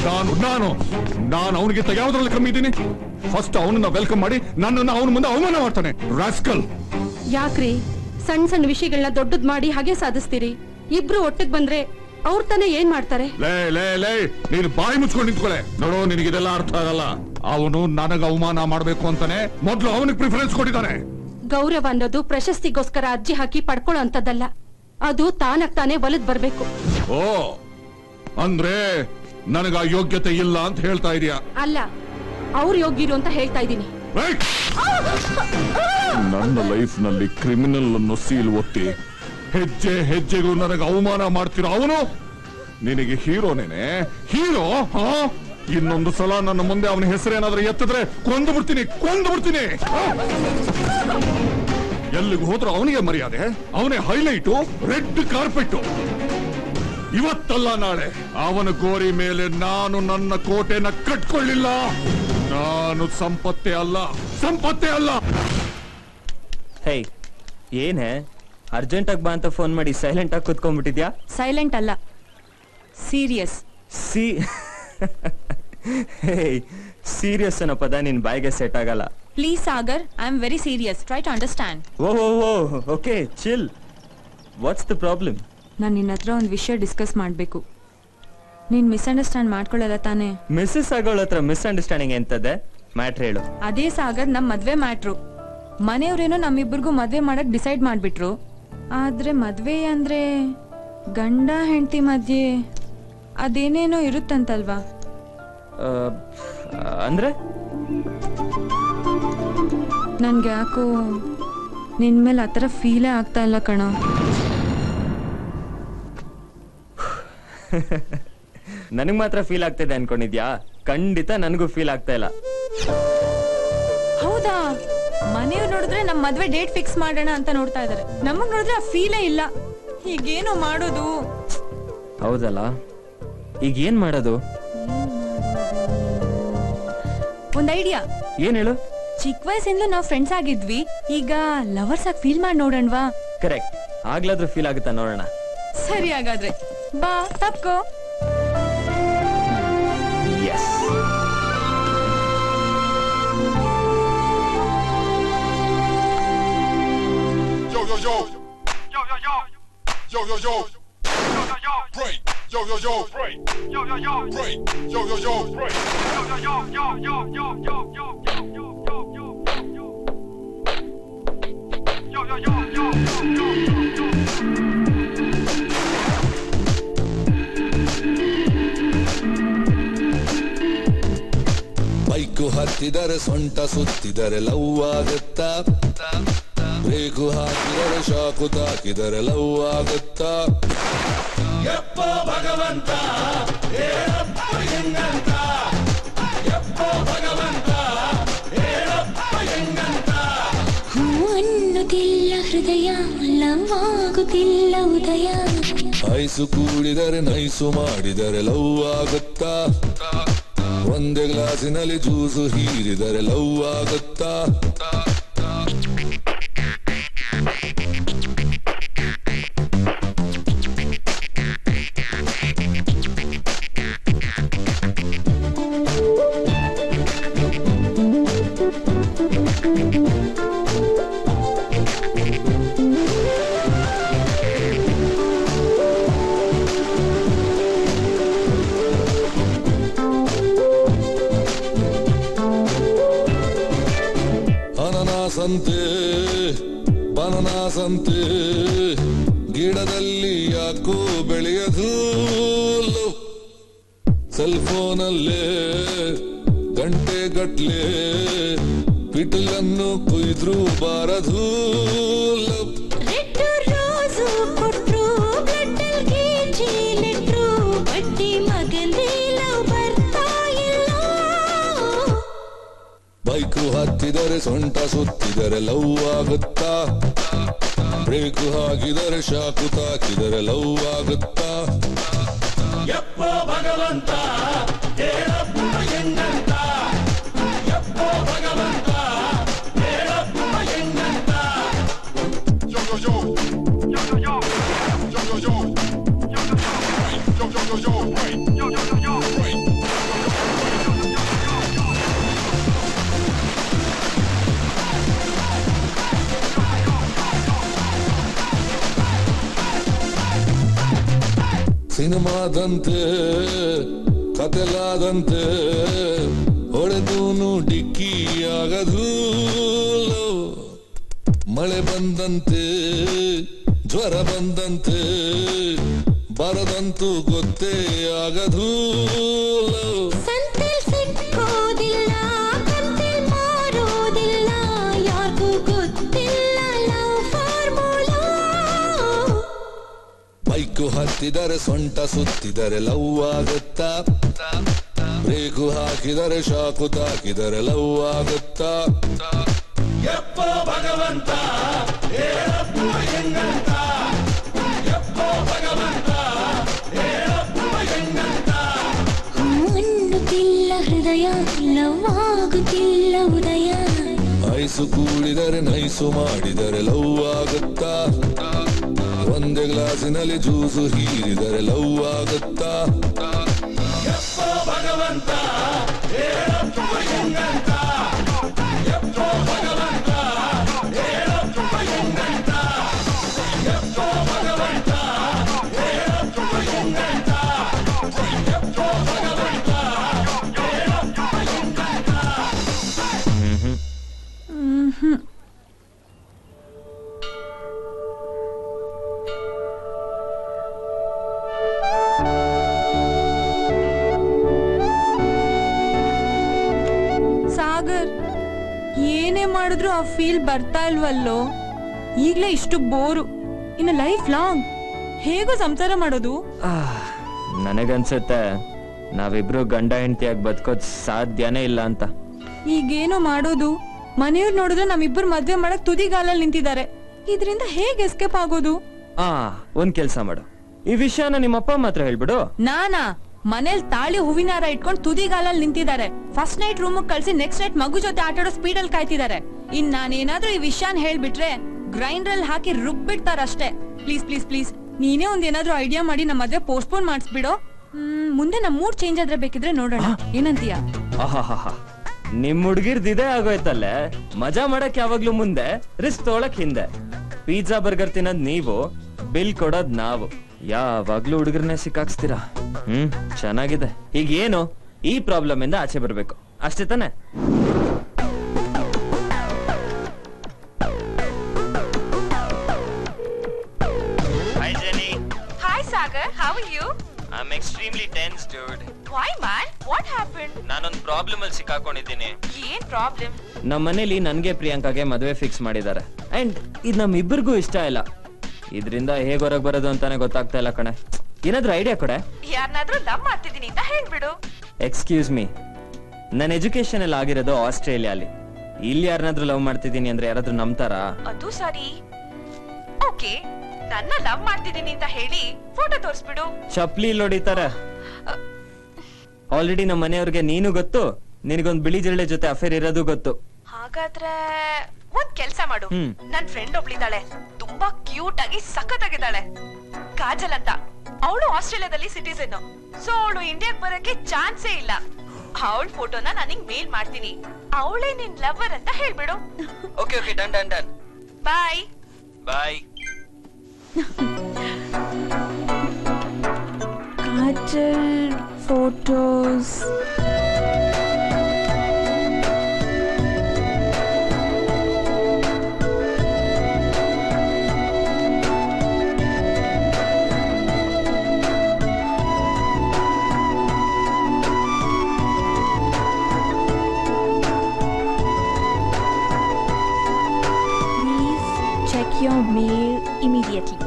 ನಾನು ನಾನು ನಾನು ಅವನಿಗಿಂತ ಯಾವ್ದ್ರಲ್ಲಿ ಕಮ್ಮಿ ಇದ್ದೀನಿ? ಫಸ್ಟ್ ಅವನನ್ನ ವೆಲ್ಕಮ್ ಮಾಡಿ ನನ್ನನ್ನು ಅವನ ಮುಂದೆ ಅವಮಾನ ಮಾಡ್ತಾನೆ. ರಾಸ್ಕಲ್! ಯಾಕ್ರಿ ಸಣ್ಣ ಸಣ್ಣ ವಿಷಯಗಳನ್ನ ದೊಡ್ಡದ್ ಮಾಡಿ ಹಾಗೆ ಸಾಧಿಸ್ತೀರಿ? ಇಬ್ರು ಒಟ್ಟಿಗೆ ಬಂದ್ರೆ ಅವ್ರ ತಾನೇ ಏನ್ ಮಾಡ್ತಾರೆ? ಲೇ ಲೇ ಲೇ ನೀನು ಬಾಯಿ ಮುಚ್ಕೊಂಡು ನಿಂತ್ಕೊಳ್ಳೆ. ನೋಡು, ನಿನಗಿದೆಲ್ಲ ಅರ್ಥ ಆಗಲ್ಲ. ಅವನು ನನಗ ಅವಮಾನ ಮಾಡ್ಬೇಕು ಅಂತಾನೆ ಮೊದ್ಲು ಅವನಿಗೆ ಪ್ರಿಫರೆನ್ಸ್ ಕೊಟ್ಟಿದ್ದಾನೆ. ಗೌರವ ಅನ್ನೋದು ಪ್ರಶಸ್ತಿಗೋಸ್ಕರ ಅರ್ಜಿ ಹಾಕಿ ಪಡ್ಕೊಳ್ಳೋ ಅಂತದಲ್ಲ, ಅದು ತಾನಾಗ್ ತಾನೇ ಒಲದ್ ಬರ್ಬೇಕು. ಓ, ಅಂದ್ರೆ ನನಗ ಯೋಗ್ಯತೆ ಇಲ್ಲ ಅಂತ ಹೇಳ್ತಾ ಇದೀಯಾ? ಅಲ್ಲ, ಅವ್ರ ಯೋಗ್ಯರು ಅಂತ ಹೇಳ್ತಾ ಇದ್ದೀನಿ. ನನ್ನ ಲೈಫ್ ನಲ್ಲಿ ಕ್ರಿಮಿನಲ್ ಅನ್ನು ಸೀಲ್ ಒತ್ತಿ ಹೆಜ್ಜೆ ಹೆಜ್ಜೆಗೂ ನನಗೆ ಅವಮಾನ ಮಾಡ್ತಿರೋ ಅವನು ನಿನಗೆ ಹೀರೋನೇನೆ? ಹೀರೋ? ಇನ್ನೊಂದು ಸಲ ನನ್ನ ಮುಂದೆ ಅವನ ಹೆಸರೇನಾದ್ರೂ ಎತ್ತಿದ್ರೆ ಕೊಂದು ಬಿಡ್ತೀನಿ. ಎಲ್ಲಿಗೂ ಹೋದ್ರೂ ಅವನಿಗೆ ಮರ್ಯಾದೆ, ಅವನೇ ಹೈಲೈಟು, ರೆಡ್ ಕಾರ್ಪೆಟ್. ಇವತ್ತಲ್ಲ ನಾಳೆ ಅವನ ಗೋರಿ ಮೇಲೆ ನಾನು ನನ್ನ ಕೋಟೆನ ಕಟ್ಕೊಳ್ಳಿಲ್ಲ. ನಾನು ಸಂಪತ್ತೇ ಅಲ್ಲ. ಹೇ, ಏನೇ ಅರ್ಜೆಂಟ್ ಆಗಿ ಬಾ ಅಂತ ಫೋನ್ ಮಾಡಿ ಸೈಲೆಂಟ್ ಆಗಿ ಕುತ್ಕೊಂಡ್ಬಿಟ್ಟಿದ್ಯಾ? ಸೈಲೆಂಟ್ ಅಲ್ಲ, ಸೀರಿಯಸ್. ಸೀರಿಯಸ್ ಅನ್ನೋ ಪದ ನಿನ್ ಬಾಯಿಗೆ ಸೆಟ್ ಆಗಲ್ಲ. Please Sagar, I am very serious. Try to understand. Okay, chill. What's the problem? ನಾನು ನಿನ್ನ ಹತ್ರ ಒಂದು ವಿಷಯ ಡಿಸ್ಕಸ್ ಮಾಡಬೇಕು. ನೀನ್ ಮಿಸ್ಅಂಡರ್ಸ್ಟ್ಯಾಂಡ್ ಮಾಡ್ಕೊಳ್ಳಲ್ಲ ತಾನೇ? ಮಿಸ್ಸಸ್ ಆಗೋಳ ಹತ್ರ ಮಿಸ್ಅಂಡರ್ಸ್ಟ್ಯಾಂಡಿಂಗ್ ಎಂತದೆ? ಮ್ಯಾಟ್ರ್ ಹೇಳು. ಅದೇ ಸಾಗರ್, ನಮ್ ಮದ್ವೆ ಮ್ಯಾಟ್ರು. ಮನೆಯವ್ರೇನೋ ನಮ್ಮಿಬ್ಬರಿಗೂ ಮದ್ವೆ ಮಾಡಕ್ ಡಿಸೈಡ್ ಮಾಡ್ಬಿಟ್ರು. ಆದ್ರೆ ಮದ್ವೆ ಅಂದ್ರೆ ಗಂಡ ಹೆಂಡತಿ ಮಧ್ಯೆ ಅದೇನೇನೋ ಇರುತ್ತಂತಲ್ವಾ? ಅಂದ್ರೆ ನನ್ಗೆ ಯಾಕೋ ನಿನ್ ಮೇಲೆ ಆತರ ಫೀಲೇ ಆಗ್ತಾ ಇಲ್ಲ ಕಣ. ನನಗ್ ಮಾತ್ರ ಫೀಲ್ ಆಗ್ತಿದೆ ಅನ್ಕೊಂಡಿದ್ಯಾ? ಖಂಡಿತ ನನಗೂ ಫೀಲ್ ಆಗ್ತಾ ಇಲ್ಲ. ಹೌದಾ? ಮನೆಯವ್ರು ನೋಡಿದ್ರೆ ನಮ್ ಮದ್ವೆ ಡೇಟ್ ಫಿಕ್ಸ್ ಮಾಡೋಣ ಅಂತ ನೋಡ್ತಾ ಇದಾರೆ. ನಮಗ್ ನೋಡಿದ್ರೆ ಆ ಫೀಲೇ ಇಲ್ಲ. ಈಗೇನೋ ಮಾಡೋದು? ಹೌದಲ್ಲ, ಈಗ ಏನ್ ಮಾಡೋದು? ಒಂದ್ ಐಡಿಯಾ. ಏನ್ ಹೇಳು? ಚಿಕ್ಕ ವಯಸ್ಸಿಂದ ನಾವ್ ಫ್ರೆಂಡ್ಸ್ ಆಗಿದ್ವಿ, ಈಗ ಲವರ್ಸ್ ಆಗಿ ಫೀಲ್ ಮಾಡಿ ನೋಡೋಣವಾ? ಕರೆಕ್ಟ್. ಆಗ್ಲಾದ್ರೂ ಫೀಲ್ ಆಗುತ್ತಾ ನೋಡೋಣ. ಸರಿ, ಹಾಗಾದ್ರೆ ಬಾ, ತಪ್ಕೋ. Yes. Yo yo yo. Yo yo yo. Yo yo yo. Yo yo yo. Break. Yo yo yo. Break. Yo yo yo. Break. Yo yo yo. Break. Yo yo yo. Yo yo yo. Yo yo yo. Yo yo yo. Yo yo yo. Yo yo yo. Bike ಹತ್ತಿದರೆ ಸೊಂಟ ಸುತ್ತಿದರೆ love ಆಗುತ್ತಾ? Brake ಹಾಕಿದರೆ shock ತಾಕಿದರೆ love ಆಗುತ್ತಾ? ಯಪ್ಪೋ ಭಗವಂತ ಹೇಳಪ್ಪ ಹೆಂಗಂತ, ಯಪ್ಪೋ ಭಗವಂತ ಹೇಳಪ್ಪ ಹೆಂಗಂತ. ಹೂ ಅನ್ನುತ್ತಿಲ್ಲ ಹೃದಯ, ಲವ್ ಆಗುತ್ತಿಲ್ಲ ಉದಯ. ಐಸು ಕೂಡಿದರೆ ನೈಸು ಮಾಡಿದರೆ ಲವ್ ಆಗುತ್ತಾ? ಒಂದೇ ಗ್ಲಾಸಿನಲ್ಲಿ ಜ್ಯೂಸು ಹೀರಿದರೆ ಲವ್ ಆಗುತ್ತಾ? ಅನನಾಸಂತೆ ಬನನಾಸಂತೆ ಗಿಡದಲ್ಲಿ ಯಾಕೋ ಬೆಳೆಯದು? ಸೆಲ್ ಫೋನಲ್ಲೇ ಗಂಟೆ ಗಟ್ಲೆ ಪಿಟಲನ್ನು ಕುಯ್ದ್ರು ಬಾರದು. ಬೈಕು ಹತ್ತಿದರೆ ಸೊಂಟ ಸುತ್ತಿದರೆ ಲವ್ ಆಗುತ್ತಾ? ಬ್ರೇಕು ಹಾಕಿದರೆ ಶಾಕು ತಾಕಿದರೆ ಲವ್ ಆಗುತ್ತಾ? ಯಪ್ಪೋ ಭಗವಂತ ಹೇಳಪ್ಪ ಹೆಂಗಂತ, ಯಪ್ಪೋ ಭಗವಂತ ಹೇಳಪ್ಪ ಹೆಂಗಂತ. Yo yo yo. Yo yo yo. Yo yo yo. Yo yo yo. Yo yo yo. Yo yo yo. Yo yo yo. ಸಿನಿಮಾದಂತೆ ಕತೆಲಾದಂತೆ ಹೊಡೆದೂನು ಡಿಕ್ಕಿಯಾಗದು ಮಳೆ ಬಂದಂತೆ ಜ್ವರ ಬಂದಂತೆ ಬರದಂತೂ ಗೊತ್ತೇ ಆಗದು ಸಂತೆಲ್ ಸಿಕ್ಕೋದಿಲ್ಲ ಕಂತೆಲ್ ಮಾರೋದಿಲ್ಲ ಯಾರಿಗೂ ಗೊತ್ತಿಲ್ಲ ಲವ್ ಫಾರ್ಮುಲಾ ಬೈಕು ಹತ್ತಿದರೆ ಸೊಂಟ ಸುತ್ತಿದರೆ ಲವ್ ಆಗುತ್ತಾ ಬ್ರೇಕು ಹಾಕಿದರೆ ಶಾಕು ತಾಕಿದರೆ ಲವ್ ಆಗುತ್ತಾ ಎಪ್ಪೋ ಭಗವಂತ ಹೇಳಪ್ಪ ಹೆಂಗಂತ ಎಪ್ಪೋ ಭಗವಂತ ಹೇಳಪ್ಪ ಹೆಂಗಂತ ಅನ್ನುತ್ತಿಲ್ಲ ಹೃದಯ ಲವ್ ಆಗುತ್ತಿಲ್ಲ ಉದಯ ಐಸು ಕೂಡಿದರೆ ನೈಸು ಮಾಡಿದರೆ ಲವ್ ಆಗುತ್ತಾ ಒಂದೇ ಗ್ಲಾಸಿನಲ್ಲಿ ಜ್ಯೂಸು ಹೀರಿದರೆ ಲವ್ ಆಗುತ್ತಾ ಎಪ್ಪೋ ಭಗವಂತ ಹೇಳಪ್ಪ ಹೆಂಗಂತ ಎಪ್ಪೋ ಭಗವಂತ ಹೇಳಪ್ಪ ಹೆಂಗಂತ ಎಪ್ಪೋ ಭಗವಂತ ಹೇಳಪ್ಪ ಹೆಂಗಂತ ಎಪ್ಪೋ ಭಗವಂತ ಹೇಳಪ್ಪ ಹೆಂಗಂತ ಸಾಗರ್ ಏನೇ ಮಾಡಿದ್ರು ಆ ಫೀಲ್ ಬರ್ತಾ ಇಲ್ವಲ್ಲೋ ಈಗ್ಲೇ ಇಷ್ಟು ಬೋರು ಇನ್ನು ಲೈಫ್ ಲಾಂಗ್ ಹೇಗೋ ಸಂಸಾರ ಮಾಡೋದು ನನಗನ್ಸುತ್ತೆ ನಾವಿಬ್ರು ಗಂಡ ಹೆಂಡತಿಯಾಗಿ ಬದುಕೋದ್ ಸಾಧ್ಯನೇ ಇಲ್ಲ ಅಂತ. ಈಗೇನೋ ಮಾಡೋದು ಮನೆಯವ್ರು ನೋಡಿದ್ರೆ ನಮ್ಮಿಬ್ಬರು ಮದ್ವೆ ಮಾಡಕ್ ತುದಿಗಾಲಲ್ಲಿ ನಿಂತಿದ್ದಾರೆ ಇದರಿಂದ ಹೇಗೆ ಎಸ್ಕೇಪ್ ಆಗೋದು? ಒಂದ್ ಕೆಲ್ಸ ಮಾಡು, ಈ ವಿಷಯನ ನಿಮ್ಮಪ್ಪ ಮಾತ್ರ ಹೇಳ್ಬಿಡು. ನಾನಾ ಮನೇಲಿ ತಾಳಿ ಹೂವಿನಾರ ಇಟ್ಕೊಂಡು ತುದಿಗಾಲಲ್ಲಿ ನಿಂತಿದ್ದಾರೆ. ಫಸ್ಟ್ ನೈಟ್ ರೂಮ್ ಕಳ್ಸಿ ನೆಕ್ಸ್ಟ್ ನೈಟ್ ಮಗು ಜೊತೆ ಆಟಾಡೋ ಸ್ಪೀಡಲ್ಲಿ ಕಾಯ್ತಿದ್ದಾರೆ. ಇನ್ ನಾನೇನಾದ್ರೂ ಈ ವಿಷಯನ ಹೇಳ್ಬಿಟ್ರೆ ಗ್ರೈಂಡರ್ ಅಲ್ಲಿ ಹಾಕಿ ರುಬ್ಬಿಡ್ತಾರಷ್ಟೇ. ಪ್ಲೀಸ್ ಪ್ಲೀಸ್ ಪ್ಲೀಸ್ ನೀನೇ ಒಂದ್ ಏನಾದ್ರೂ ಐಡಿಯಾ ಮಾಡಿ ನಮ್ಮ ಮದ್ವೆ ಪೋಸ್ಟ್ಪೋನ್ ಮಾಡಿಸ್ಬಿಡೋ. ಮುಂದೆ ನಮ್ ಮೂಡ್ ಚೇಂಜ್ ಆದ್ರೆ ಬೇಕಿದ್ರೆ ನೋಡೋಣ, ಏನಂತೀಯ? ನಿಮ್ ಹುಡ್ಗಿರ್ದ ಇದೇ ಆಗೋಯ್ತಲ್ಲೇ. ಮಜಾ ಮಾಡಕ್ ಯಾವಾಗ್ಲೂ ಮುಂದೆ, ರಿಸ್ಕ್ ತೊಗೊಳಕ್ ಹಿಂದೆ. ಪಿಜ್ಜಾ ಬರ್ಗರ್ ತಿನ್ನೋದ್ ನೀವು, ಬಿಲ್ ಕೊಡೋದ್ ನಾವು. ಯಾವಾಗ್ಲೂ ಹುಡುಗರನ್ನೇ ಸಿಕ್ಕಾಕ್ಸ್ತೀರಾ. ಚೆನ್ನಾಗಿದೆ. ಈಗ ಏನು ಈ ಪ್ರಾಬ್ಲಮ್ ಇಂದ ಆಚೆ ಬರ್ಬೇಕು ಅಷ್ಟೇ ತಾನೆ? Hi Jenny. Hi Sagar, how are you? I'm extremely tense, dude. Why man? What happened? ನಾನೊಂದ್ ಪ್ರಾಬ್ಲಮ್ ಅಲ್ಲಿ ಸಿಕ್ಕಾಕೊಂಡಿದ್ದೀನಿ. ಏನ್ ಪ್ರಾಬ್ಲಮ್? ನಮ್ಮ ಮನೇಲಿ ನನ್ಗೆ ಪ್ರಿಯಾಂಕಾಗೆ ಮದುವೆ ಫಿಕ್ಸ್ ಮಾಡಿದ್ದಾರೆ. ಅಂಡ್ ಇದು ನಮ್ಮಿಬ್ಬರಿಗೂ ಇಷ್ಟ ಇಲ್ಲ. ಇದರಿಂದ ಹೇಗ್ ಹೊರಗ್ ಬರೋದು ಅಂತಾನೆ ಗೊತ್ತಾಗ್ತಾ ಇಲ್ಲ ಕಣೆ. ಏನಾದ್ರೂ ಐಡಿಯಾ ಕೊಡೆ. ಯಾರನ್ನಾದ್ರೂ ಲವ್ ಮಾಡ್ತಿದ್ದೀನಿ ಅಂತ ಹೇಳ್ಬಿಡು. ಎಕ್ಸ್ಕ್ಯೂಸ್ ಮೀ, ನನ್ನ ಎಜುಕೇಶನ್ ಅಲ್ಲಿ ಆಗಿರೋದು ಆಸ್ಟ್ರೇಲಿಯಾಲಿ. ಇಲ್ಲಿ ಯಾರನ್ನಾದ್ರೂ ಲವ್ ಮಾಡ್ತಿದ್ದೀನಿ ಅಂದ್ರೆ ಯಾರಾದ್ರೂ ನಂಬ್ತಾರಾ? ಅದು ಸರಿ. ಓಕೆ, ನನ್ನ ಲವ್ ಮಾಡ್ತಿದ್ದೀನಿ ಅಂತ ಹೇಳಿ ಫೋಟೋ ತೋರಿಸ್ಬಿಡು. ಚಪ್ಲಿ ಹೊಡಿತಾರೆ. ಆಲ್ರೆಡಿ ನಮ್ಮ ಮನೆಯವ್ರಿಗೆ ನೀನು ಗೊತ್ತು, ನಿನಗೊಂದ್ ಬಿಳಿ ಜಿರಳೆ ಜೊತೆ ಅಫೇರ್ ಇರೋದು ಗೊತ್ತು. ಹಾಗಾದ್ರೆ ಒಂದ್ ಕೆಲ್ಸ ಮಾಡು. ನನ್ ಫ್ರೆಂಡ್ ಒಬ್ಳಿದ್ದಾಳೆ, ತುಂಬಾ ಕ್ಯೂಟ್ ಆಗಿ ಸಖತ್ತಾಗಿದ್ದಾಳೆ, ಕಾಜಲ್ ಅಂತ. ಅವಳು ಆಸ್ಟ್ರೇಲಿಯಾದಲ್ಲಿ ಸಿಟಿಸನ್. ಸೊ ಅವಳು ಇಂಡಿಯಾಕ್ ಬರಕ್ಕೆ ಚಾನ್ಸೇ ಇಲ್ಲ. ಅವಳ ಫೋಟೋನ ನನಗ್ ಮೇಲ್ ಮಾಡ್ತೀನಿ. ಅವಳೇ ನಿನ್ ಲವರ್ ಅಂತ ಹೇಳ್ಬಿಡು. Okay okay, done done done. Bye bye. Kajal photos. Check your mail immediately.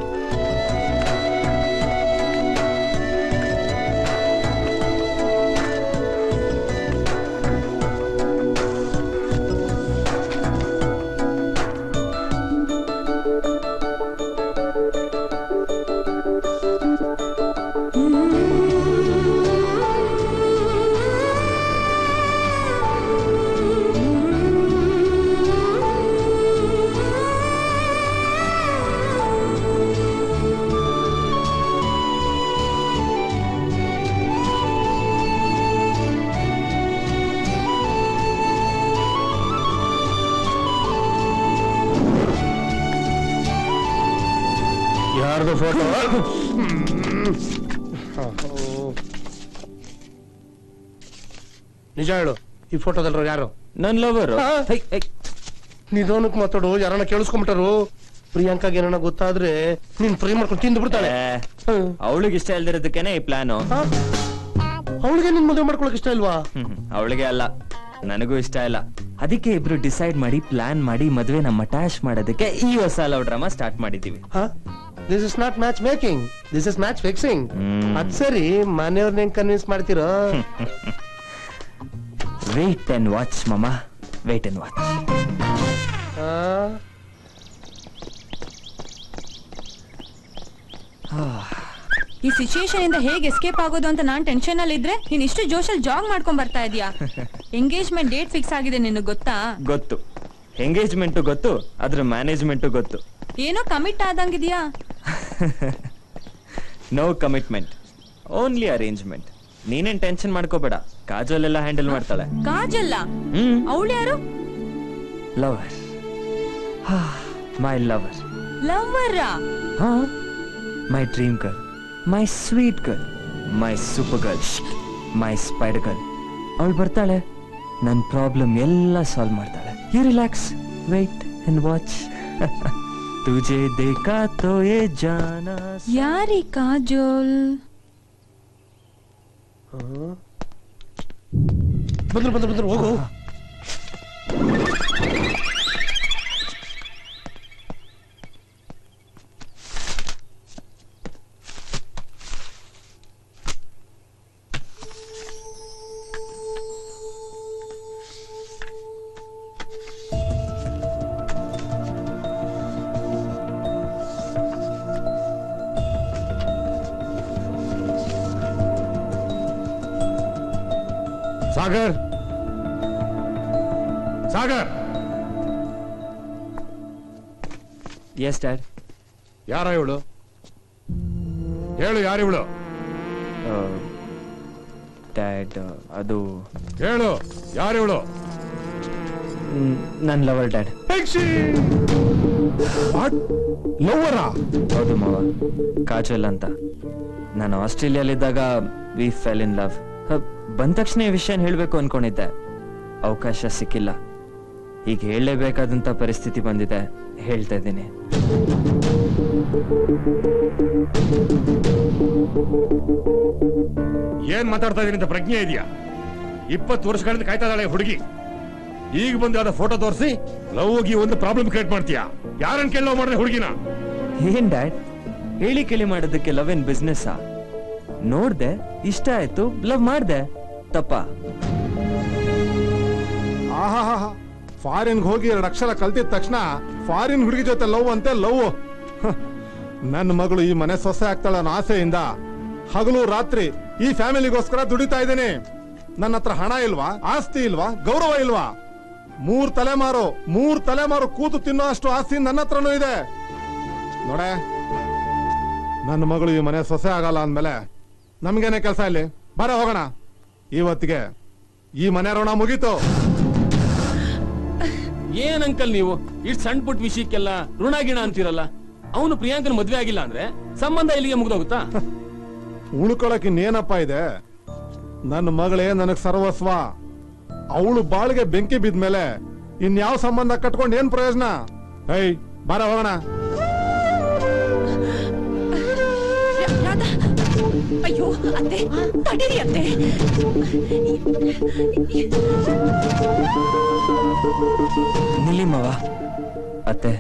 ಯಾರ್ದು ಫೋಟೋ? ನಿಜ ಹೇಳು, ಈ ಫೋಟೋದಲ್ರು ಯಾರು? ನನ್ ಲವರ್. ನಿಧಾನಕ್ಕೆ ಮಾತಾಡು, ಯಾರನ್ನ ಕೇಳಿಸ್ಕೊಂಬಿಟ್ಟರು. ಪ್ರಿಯಾಂಕಾಗೆ ಏನಾರ ಗೊತ್ತಾದ್ರೆ ನೀನ್ ಫ್ರೈ ಮಾಡ್ಕೊಂಡು ತಿಂದು ಬಿಡ್ತಾಳೆ. ಅವಳಿಗೆ ಇಷ್ಟ ಇಲ್ದಿರೋದಕ್ಕೇನೆ ಈ ಪ್ಲಾನು. ಅವಳಿಗೆ ನಿನ್ ಮದುವೆ ಮಾಡ್ಕೊಳಕ್ ಇಷ್ಟ ಇಲ್ವಾ? ಅವಳಿಗೆ ಅಲ್ಲ, ನನಗೂ ಇಷ್ಟ ಇಲ್ಲ. ಅದಕ್ಕೆ ಇಬ್ರು ಡಿಸೈಡ್ ಮಾಡಿ ಪ್ಲಾನ್ ಮಾಡಿ ಮದ್ವೆ ನಮ್ಮ ಅಟ್ಯಾಚ್ ಮಾಡೋದಕ್ಕೆ ಈ ಹೊಸ ಲವ್ ಡ್ರಾಮಾ ಸ್ಟಾರ್ಟ್ ಮಾಡಿದೀವಿ. This is not match making, this is match fixing. ಅದ್ ಸರಿ, ಮನೆಯವ್ರನ್ನ ಹೆಂಗ್ ಕನ್ವಿನ್ಸ್ ಮಾಡ್ತೀರೋ? ವೇಟ್ ಅಂಡ್ ವಾಚ್ ಮಾಮಾ, ವೇಟ್ ಅಂಡ್ ವಾಚ್. ಈ ಸಿಚುಯೇಷನ್ ಇಂದ ಹೇಗೆ ಎಸ್ಕೇಪ್ ಆಗೋದು ಅಂತ ನಾನ್ ಟೆನ್ಷನ್ ಅಲ್ಲಿ ಇದ್ರೆ ನೀನ್ ಇಷ್ಟು ಜೋಶಲ್ಲಿ ಜಾಗ್ ಮಾಡ್ಕೊಂಡ್ ಬರ್ತಾ ಇದೀಯಾ. ಎಂಗೇಜ್ಮೆಂಟ್ ಡೇಟ್ ಫಿಕ್ಸ್ ಆಗಿದೆ, ನಿನಗೆ ಗೊತ್ತಾ? ಗೊತ್ತು, ಎಂಗೇಜ್ಮೆಂಟ್ ಗೊತ್ತು, ಅದ್ರ ಮ್ಯಾನೇಜ್ಮೆಂಟ್ ಗೊತ್ತು. ಏನೋ ಕಮಿಟ್ ಆದಂಗಿದ್ಯಾ? No commitment, only arrangement. ನೀನೇನ್ ಟೆನ್ಷನ್ ಮಾಡ್ಕೋಬೇಡ, ಕಾಜಲ್ ಎಲ್ಲ ಹ್ಯಾಂಡಲ್ ಮಾಡ್ತಾಳೆ. ಕಾಜಲ್ಲ? ಅವಳು ಯಾರು? Lover, my lover. Lover? My dream girl, my sweet girl, my super girl, my spider girl. ಅವಳು ಬರ್ತಾಳೆ, ನನ್ನ ಪ್ರಾಬ್ಲಮ್ ಎಲ್ಲ ಸಾಲ್ವ್ ಮಾಡ್ತಾಳೆ. You relax, wait and watch. ತುಜೆ ದೇಖಾ ತೋ ಯೇ ಜಾನಾ. ಯಾರಿ ಕಾಜೋಲ್? ಬಂದ್ರು ಹೋಗು. ಸಾಗರ್, ಸಾಗರ್. Yes dad. ಯಾರ ಇವಳು? ಹೇಳು, ಯಾರು ಇವಳು? ಡ್ಯಾಡ್, ಅದು ಹೇಳು, ಯಾರು ಇವಳು? ನನ್ನ ಲವರ್ ಡ್ಯಾಡ್. ಲವರಾ? ಹೌದು ಮಾವ, ಕಾಜಲ್ ಅಂತ. ನಾನು ಆಸ್ಟ್ರೇಲಿಯಲ್ಲಿದ್ದಾಗ ವಿ ಫೆಲ್ ಇನ್ ಲವ್. ಬಂದ ತಕ್ಷಣ ಈ ವಿಷಯನ ಹೇಳ್ಬೇಕು ಅನ್ಕೊಂಡಿದ್ದೆ, ಅವಕಾಶ ಸಿಕ್ಕಿಲ್ಲ. ಈಗ ಹೇಳಲೇಬೇಕಾದಂತ ಪರಿಸ್ಥಿತಿ ಬಂದಿದೆ, ಹೇಳ್ತಾ ಇದ್ದೀನಿ. ಏನ್ ಮಾತಾಡ್ತಾ ಇದೀನಿ ಅಂತ ಪ್ರಜ್ಞೆ ಇದೆಯಾ? 20 ವರ್ಷಗಳಿಂದ ಕಾಯ್ತಾ ಇದ್ದಾಳೆ ಹುಡುಗಿ. ಈಗ ಬಂದು ಯಾವ್ದೋ ಫೋಟೋ ತೋರಿಸಿ ಲವ್ ಹೋಗಿ ಒಂದು ಪ್ರಾಬ್ಲಮ್ ಕ್ರಿಯೇಟ್ ಮಾಡ್ತೀಯಾ? ಯಾರನ್ನ ಕೇಳಿ ಲವ್ ಮಾಡಿದೆ ಹುಡುಗಿನ? ಏನ್ ಡ್ಯಾಡ್, ಹೇಳಿ ಕೇಳಿ ಮಾಡೋದಕ್ಕೆ ಲವ್ ಏನ್ ಬಿಸ್ನೆಸ್? ನೋಡ್ದೆ, ಇಷ್ಟ ಆಯ್ತು, ಲವ್ ಮಾಡ್ದೆ, ತಪ್ಪ? ಆಹಾ, ಫಾರಿನ್ಗೆ ಹೋಗಿ 2 ಅಕ್ಷರ ಕಲ್ತಿದ ತಕ್ಷಣ ಫಾರಿನ್ ಹುಡುಗಿ ಜೊತೆ ಲವ್ ಅಂತೆ ಲವ್. ನನ್ನ ಮಗಳು ಈ ಮನೆ ಸೊಸೆ ಆಗ್ತಾಳ ಅನ್ನೋ ಆಸೆಯಿಂದ ಹಗಲು ರಾತ್ರಿ ಈ ಫ್ಯಾಮಿಲಿಗೋಸ್ಕರ ದುಡಿತಾ ಇದ್ದೇನೆ. ನನ್ನ ಹತ್ರ ಹಣ ಇಲ್ವಾ, ಆಸ್ತಿ ಇಲ್ವಾ, ಗೌರವ ಇಲ್ವಾ? 3 ತಲೆಮಾರು ಕೂತು ತಿನ್ನೋ ಅಷ್ಟು ಆಸ್ತಿ ನನ್ನ ಹತ್ರನೂ ಇದೆ. ನೋಡೆ, ನನ್ನ ಮಗಳು ಈ ಮನೆ ಸೊಸೆ ಆಗಲ್ಲ ಅಂದ್ಮೇಲೆ ನಮ್ಗೇನೆ ಕೆಲಸ ಇಲ್ಲಿ. ಬರ ಹೋಗೋಣ. ಇವತ್ತಿಗೆ ಈ ಮನೆ ಋಣ ಮುಗೀತು. ಏನ್ ಅಂಕಲ್ ನೀವು ಇಷ್ಟು ಸಣ್ಣ ಪುಟ್ಟ ವಿಷಯಕ್ಕೆಲ್ಲ ಋಣ ಗಿಣ ಅಂತೀರಲ್ಲ? ಅವನು ಪ್ರಿಯಾಂಕನ ಮದ್ವೆ ಆಗಿಲ್ಲ ಅಂದ್ರೆ ಸಂಬಂಧ ಇಲ್ಲಿಗೆ ಮುಗ್ದೋಗುತ್ತಾ? ಉಳ್ಕೊಳಕ್ ಇನ್ನೇನಪ್ಪ ಇದೆ? ನನ್ನ ಮಗಳೇ ನನಗ್ ಸರ್ವಸ್ವ. ಅವಳು ಬಾಳಿಗೆ ಬೆಂಕಿ ಬಿದ್ಮೇಲೆ ಇನ್ಯಾವ ಸಂಬಂಧ ಕಟ್ಕೊಂಡು ಏನ್ ಪ್ರಯೋಜನ? ಏಯ್, ಬರ ಹೋಗೋಣ. ಅಯ್ಯೋ ಅತ್ತೆ, ತಡೀರಿ ಅತ್ತೆ. ನಿಲ್ಲಿ ಮಾವ. ಅತ್ತೆ,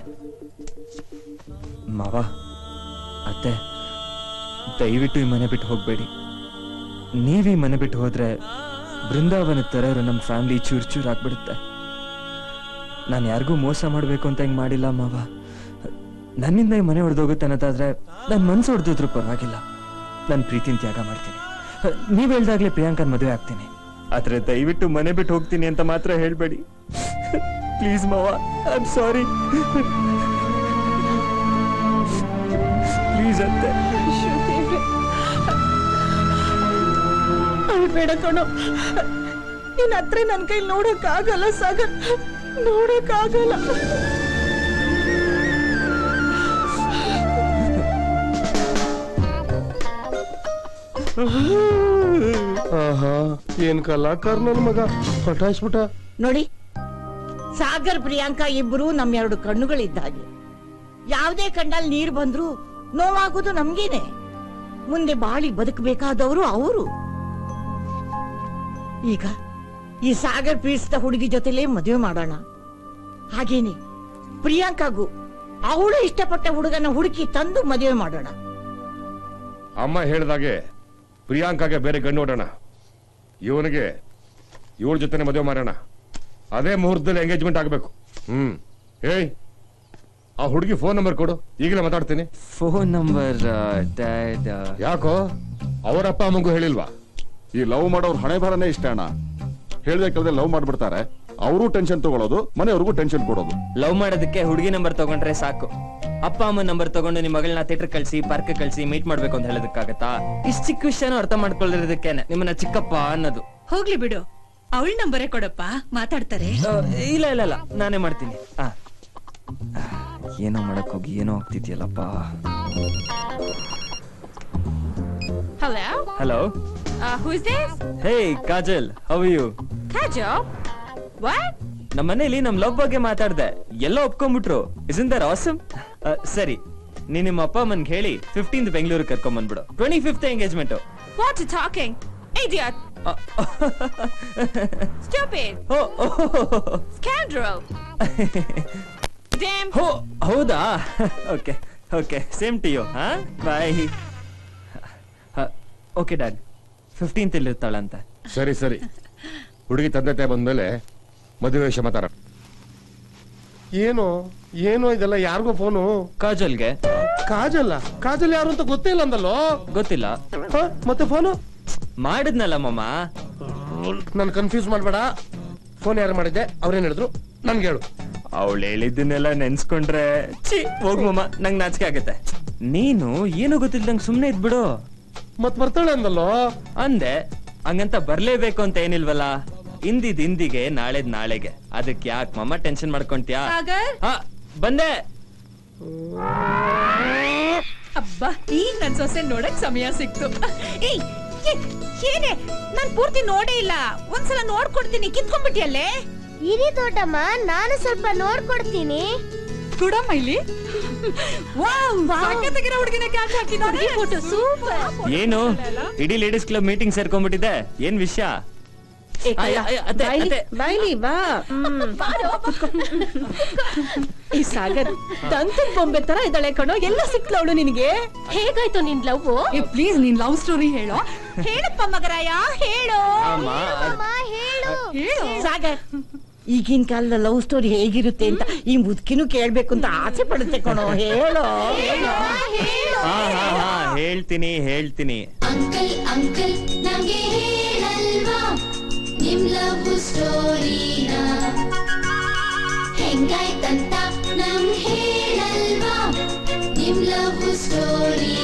ಮಾವ, ಅತ್ತೆ, ದಯವಿಟ್ಟು ಈ ಮನೆ ಬಿಟ್ಟು ಹೋಗ್ಬೇಡಿ. ನೀವೀ ಮನೆ ಬಿಟ್ಟು ಹೋದ್ರೆ ಬೃಂದಾವನ ತರ ನಮ್ಮ ಫ್ಯಾಮಿಲಿ ಚೂರ್ ಚೂರ್ ಆಗ್ಬಿಡುತ್ತೆ. ನಾನು ಯಾರಿಗೂ ಮೋಸ ಮಾಡ್ಬೇಕು ಅಂತ ಹಿಂಗ್ ಮಾಡಿಲ್ಲ ಮಾವ. ನನ್ನಿಂದ ಈ ಮನೆ ಹೊಡೆದೋಗುತ್ತೆ ಅನ್ನೋದಾದ್ರೆ ನನ್ನ ಮನ್ಸು ಹೊಡೆದಿದ್ರು ಪರವಾಗಿಲ್ಲ, ನನ್ನ ಪ್ರೀತಿನ ತ್ಯಾಗ ಮಾಡ್ತೀನಿ. ನೀವ್ ಹೇಳ್ದಾಗ್ಲೇ ಪ್ರಿಯಾಂಕನ್ ಮದುವೆ ಆಗ್ತೀನಿ. ಆದ್ರೆ ದಯವಿಟ್ಟು ಮನೆ ಬಿಟ್ಟು ಹೋಗ್ತೀನಿ ಅಂತ ಮಾತ್ರ ಹೇಳ್ಬೇಡಿ ಪ್ಲೀಸ್ ಮಾವ. ಐ ಆಮ್ ಸಾರಿ, ಪ್ಲೀಸ್ ಅತ್ತೆ. ಬೇಡ ಕಣೋ, ನಿನ್ನ ಹತ್ರ ನನ್ ಕೈ ನೋಡಕ್ ಆಗಲ್ಲ ಸಾಗರ್, ನೋಡಕ್ ಆಗಲ್ಲ. ಆಹಾ ಏನ್ ಕಲಾಕಾರ ನನ್ ಮಗ ಪಟಾಯಿಸ್ಬಿಟ್ಟ. ನೋಡಿ, ಸಾಗರ್ ಪ್ರಿಯಾಂಕಾ ಇಬ್ರು ನಮ್ಮ 2 ಕಣ್ಣುಗಳಿದ್ದ ಹಾಗೆ. ಯಾವುದೇ ಕಣ್ಣಲ್ಲಿ ನೀರು ಬಂದ್ರು ನೋವಾಗೋದು ನಮ್ಗೇನೆ. ಮುಂದೆ ಬಾಳಿ ಬದುಕಬೇಕಾದವರು ಅವರು. ಈಗ ಈ ಸಾಗರ್ ಪ್ರೀತಿಸಿದ ಹುಡುಗಿ ಜೊತೆಲೇ ಮದುವೆ ಮಾಡೋಣ. ಹಾಗೇನೆ ಪ್ರಿಯಾಂಕಾಗೂ ಅವಳು ಇಷ್ಟಪಟ್ಟ ಹುಡುಗನ ಹುಡುಕಿ ತಂದು ಮದುವೆ ಮಾಡೋಣ. ಅಮ್ಮ ಹೇಳಿದಾಗೆ ಪ್ರಿಯಾಂಕಾಗೆ ಬೇರೆ ಗಂಡು ನೋಡೋಣ, ಇವನಿಗೆ ಇವಳ ಜೊತೆನೆ ಮದುವೆ ಮಾಡೋಣ. ಅದೇ ಮುಹೂರ್ತದಲ್ಲಿ ಎಂಗೇಜ್ಮೆಂಟ್ ಆಗ್ಬೇಕು. ಏಯ್, ಆ ಹುಡುಗಿ ಫೋನ್ ನಂಬರ್ ಕೊಡು, ಈಗಲೇ ಮಾತಾಡ್ತೀನಿ. Phone number dad. ಯಾಕೋ ಅವರಪ್ಪ ಅಮ್ಮಂಗೂ ಹೇಳಿಲ್ವಾ? ಈ ಲವ್ ಮಾಡೋರ್ ಹಣೆ ಬರನೇ ಇಷ್ಟ ಅಣ್ಣ. ಹೇಳ್ದೆ ಕೇಳ್ದೆ ಲವ್ ಮಾಡ್ಬಿಡ್ತಾರೆ, ಅವರು ಟೆನ್ಷನ್ ತಗೊಳ್ಳೋದು, ಮನೆಯವ್ರಿಗೂ ಟೆನ್ಷನ್ ಕೊಡೋದು. ಲವ್ ಮಾಡೋದಕ್ಕೆ ಹುಡುಗಿ ನಂಬರ್ ತಗೊಂಡ್ರೆ ಸಾಕು. ಅಪ್ಪ ಅಮ್ಮ ನಂಬರ್ ತಗೊಂಡು ನಿಮ್ ಮಗಳನ್ನ ಥಿಯೇಟರ್ ಕಳ್ಸಿ, ಪಾರ್ಕ್ ಕಳ್ಸಿ, ಮೀಟ್ ಮಾಡ್ಬೇಕು ಅಂತ ಹೇಳೋದಕ್ಕಾಗತ್ತಾ? ಇಷ್ಟ ಚಿಕ್ಕ ವಿಷಯನೂ ಅರ್ಥ ಮಾಡ್ಕೊಳ್ಳೋದಕ್ಕೇನೆ ನಿಮ್ಮನ್ನ ಚಿಕ್ಕಪ್ಪ ಅನ್ನೋದು. ಹೋಗ್ಲಿ ಬಿಡು, ಅವಳ ನಂಬರೇ ಕೊಡಪ್ಪ, ಮಾತಾಡ್ತಾರೆ. ಇಲ್ಲ ಇಲ್ಲ ಇಲ್ಲ, ನಾನೇ ಮಾಡ್ತೀನಿ. ಏನೋ ಮಾಡಕ್ ಹೋಗಿ ಏನೋ ಆಗ್ತಿದ್ಯಲ್ಲಪ್ಪ. Hello? Hello. Who is this? Hey Kajal, how are you? Kajal? What? ನಮ್ಮ ಮನೇಲಿ ನಮ್ ಲವ್ ಬಗ್ಗೆ ಮಾತಾಡ್ದೆ, ಎಲ್ಲ ಒಪ್ಕೊಂಡ್ಬಿಟ್ರು. Isn't that awesome? ಸರಿ, ನೀನ್ ನಿಮ್ಮ ಅಪ್ಪ ಅಮ್ಮನ್ಗೆ ಹೇಳಿ 15th ಬೆಂಗಳೂರು ಕರ್ಕೊಂಡ್ ಬಂದ್ಬಿಡು. 25th engagement. What you talking? Idiot! Stupid! Scoundrel! Damn! ಹೌದಾ? Okay okay, same to you. ಹಾ, ಬಾಯ್. Okay dad, 15th ಇರ್ತಾಳಂತೆ. ಸರಿ ಸರಿ, ಹುಡುಗಿ ತಂದೆ ಬಂದ್ಮೇಲೆ ಮದುವೆ ವಿಷಯ ಮಾತಾಡ. ಏನು ಏನೋ ಇದೆಲ್ಲ? ಯಾರಿಗೋ ಫೋನು? ಕಾಜಲ್ಗೆ. ಕಾಜಲ್ಲ? ಕಾಜಲ್ ಯಾರು ಅಂತ ಗೊತ್ತೇ ಇಲ್ಲ ಅಂದಲ್ಲೋ? ಗೊತ್ತಿಲ್ಲ. ಮತ್ತೆ ಫೋನು ಮಾಡಿದ್ನಲ್ಲ ಮಮ್ಮ. ನನ್ ಕನ್ಫ್ಯೂಸ್ ಮಾಡ್ಬೇಡ. ಫೋನ್ ಯಾರು ಮಾಡಿದ್ದೆ? ಅವ್ರೇನ್ ಹೇಳಿದ್ರು ನನ್ಗೆ ಹೇಳು. ಅವಳು ಹೇಳಿದ್ದನ್ನೆಲ್ಲ ನೆನ್ಸ್ಕೊಂಡ್ರೆ ಹೋಗ್ ಮಮ್ಮ, ನಂಗ್ ನಾಚಿಕೆ ಆಗತ್ತೆ. ನೀನು ಏನು ಗೊತ್ತಿಲ್ದಂಗ್ ಸುಮ್ನೆ ಇದ್ಬಿಡು. ಮತ್ ಬರ್ತಾಳೆ ಅಂದಲ್ಲೋ? ಅಂದೆ, ಹಂಗಂತ ಬರ್ಲೇಬೇಕು ಅಂತ ಏನಿಲ್ವಲ್ಲ. ಇಂದಿಗೆ ನಾಳೆದ್ ನಾಳೆಗೆ, ಅದಕ್ಕೆ ಯಾಕೆ ಮಮ್ಮ ಟೆನ್ಷನ್ ಮಾಡ್ಕೊಂತ್ಯಾ? ಬಂದೆ. ಅಬ್ಬಾ, ಈಗ ನನ್ ಸೊಸೆ ನೋಡಕ್ ಸಮಯ ಸಿಕ್ತು. ಏನೇ, ನಾನ್ ಪೂರ್ತಿ ನೋಡೇ ಇಲ್ಲ. ಒಂದ್ಸಲ ನೋಡ್ಕೊಡ್ತೀನಿ, ಕಿತ್ಕೊಂಡ್ಬಿಟ್ಟಿಯಲ್ಲೇ. ಇರಿ ದೊಡ್ಡಮ್ಮ, ನಾನು ಸ್ವಲ್ಪ ನೋಡ್ಕೊಡ್ತೀನಿ. ಕೊಡಮ್ಮ ಇಲ್ಲಿ. ಹುಡುಗಿನ ಕ್ಯಾಚ್ ಹಾಕಿದ್ದಾರೆ. ಸೂಪರ್. ಏನು ಇಡೀ ಲೇಡೀಸ್ ಕ್ಲಬ್ ಮೀಟಿಂಗ್ ಸೇರ್ಕೊಂಡ್ಬಿಟ್ಟಿದೆ? ಏನ್ ವಿಷಯ? ಬಾಯ್ಲಿ ಬಾ. ಈ ಸಾಗರ್ ದಂತದ ಬೊಂಬೆ ತರ ಇದ್ದಾಳೆ ಕಣೋ. ಎಲ್ಲ ಸಿಕ್ಲವಳು ನಿನಗೆ. ಹೇಗಾಯ್ತು ನಿನ್ ಲವ್? ಪ್ಲೀಸ್ ನಿನ್ ಲವ್ ಸ್ಟೋರಿ ಹೇಳೋ. ಹೇಳಪ್ಪ ಮಗರಾಯ, ಹೇಳೋ. ಸಾಗರ್, ಈಗಿನ ಕಾಲದ ಲವ್ ಸ್ಟೋರಿ ಹೇಗಿರುತ್ತೆ ಅಂತ ಈ ಮುದುಕಿನೂ ಕೇಳ್ಬೇಕು ಅಂತ ಆಸೆ ಪಡುತ್ತೆ ಕಣೋ. ಹೇಳೋ. ಹೇಳ್ತೀನಿ. ಅಂಕಲ್ ಅಂಕಲ್ ನಮಗೆ ಹೇಳಲ್ವಾ ನಿಮ್ ಲವ್ ಸ್ಟೋರಿನ? ಹೆಂಗಾಯ್ತಂತ ನಮ್ ಹೇಳಲ್ವಾ ನಿಮ್ ಲವ್ ಸ್ಟೋರಿ?